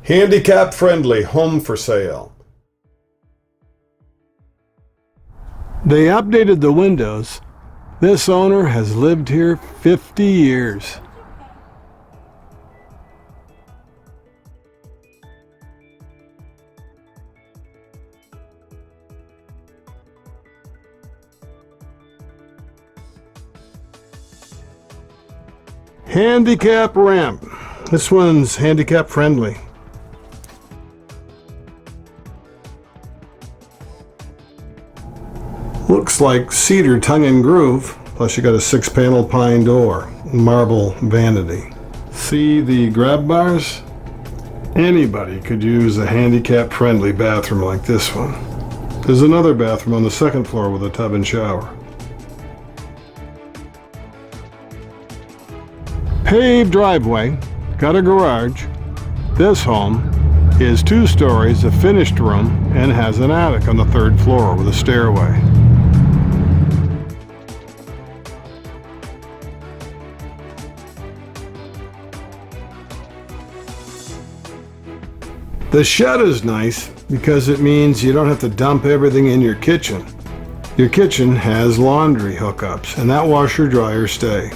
Handicap friendly home for sale. They updated the windows. This owner has lived here 50 years. Handicap ramp. This one's handicap friendly. Looks like cedar tongue and groove, plus you got a 6-panel pine door, marble vanity. See the grab bars? Anybody could use a handicap-friendly bathroom like this one. There's another bathroom on the second floor with a tub and shower. Paved driveway, got a garage. This home is 2 stories, a finished room, and has an attic on the 3rd floor with a stairway. The shed is nice because it means you don't have to dump everything in your kitchen. Your kitchen has laundry hookups, and that washer dryer stay.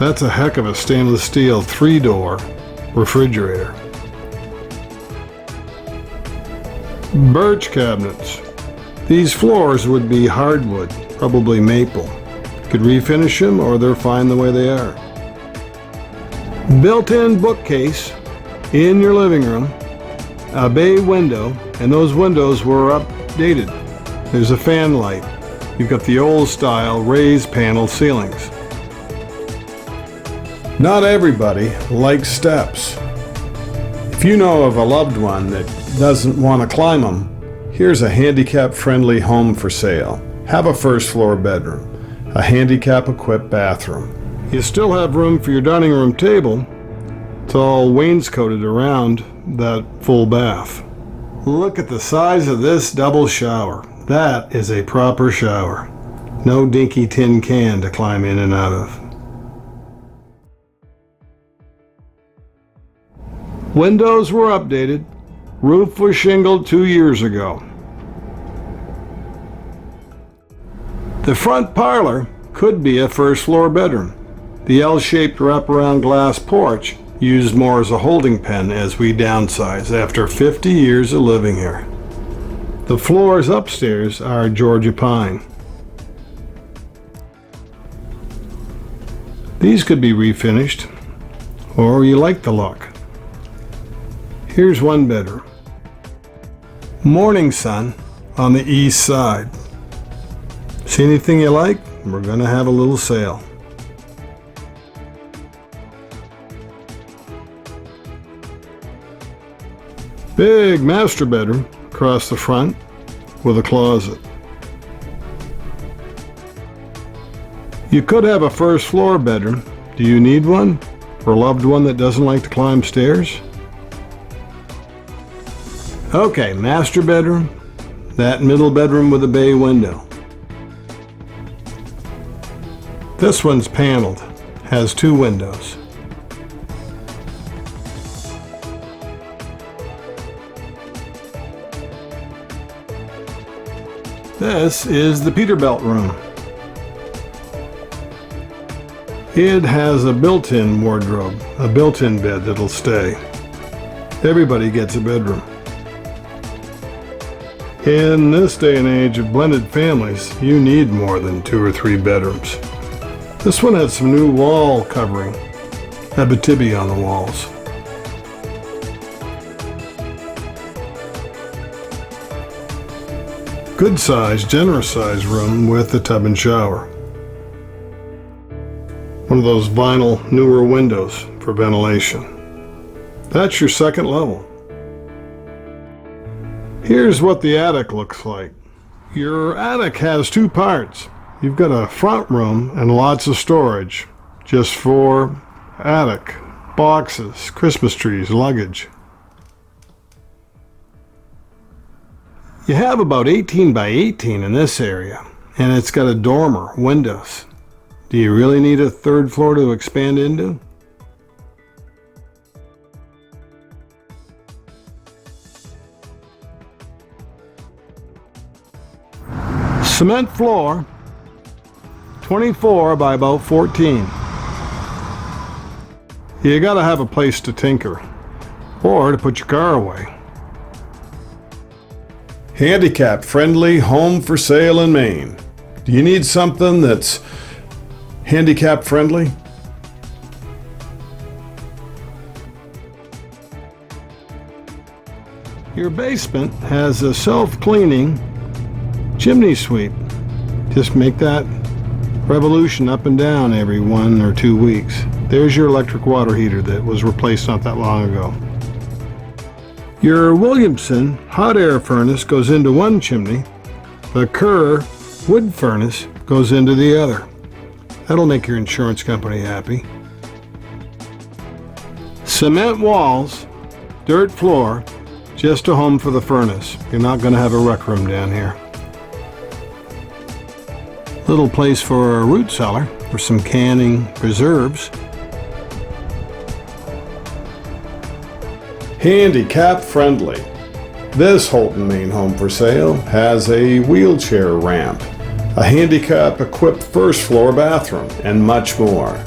That's a heck of a stainless steel 3-door refrigerator. Birch cabinets. These floors would be hardwood, probably maple. Could refinish them, or they're fine the way they are. Built-in bookcase in your living room, a bay window, and those windows were updated. There's a fan light. You've got the old style raised panel ceilings. Not everybody likes steps. If you know of a loved one that doesn't want to climb them, here's a handicap-friendly home for sale. Have a 1st floor bedroom, a handicap-equipped bathroom. You still have room for your dining room table. It's all wainscoted around that full bath. Look at the size of this double shower. That is a proper shower. No dinky tin can to climb in and out of. Windows were updated. Roof was shingled 2 years ago. The front parlor could be a 1st floor bedroom. The L-shaped wraparound glass porch used more as a holding pen as we downsize after 50 years of living here. The floors upstairs are Georgia pine. These could be refinished, or you like the look. Here's 1 bedroom. Morning sun on the east side. See anything you like? We're gonna have a little sale. Big master bedroom across the front with a closet. You could have a 1st floor bedroom. Do you need one for a loved one that doesn't like to climb stairs? Okay, master bedroom, that middle bedroom with a bay window. This one's paneled, has 2 windows. This is the Peterbilt room. It has a built-in wardrobe, a built-in bed that'll stay. Everybody gets a bedroom. In this day and age of blended families, you need more than 2 or 3 bedrooms. This one had some new wall covering, Abitibi on the walls. Good size, generous size room with a tub and shower. One of those vinyl newer windows for ventilation. That's your 2nd level. Here's what the attic looks like. Your attic has 2 parts. You've got a front room and lots of storage, just for attic, boxes, Christmas trees, luggage. You have about 18 by 18 in this area, and it's got a dormer, windows. Do you really need a 3rd floor to expand into? Cement floor, 24 by about 14. You gotta have a place to tinker, or to put your car away. Handicap friendly home for sale in Maine. Do you need something that's handicap friendly? Your basement has a self-cleaning chimney sweep. Just make that revolution up and down every 1 or 2 weeks. There's your electric water heater that was replaced not that long ago. Your Williamson hot air furnace goes into one chimney. The Kerr wood furnace goes into the other. That'll make your insurance company happy. Cement walls, dirt floor, just a home for the furnace. You're not going to have a rec room down here. Little place for a root cellar for some canning preserves. Handicap friendly. This Houlton, Maine home for sale has a wheelchair ramp, a handicap equipped first floor bathroom, and much more.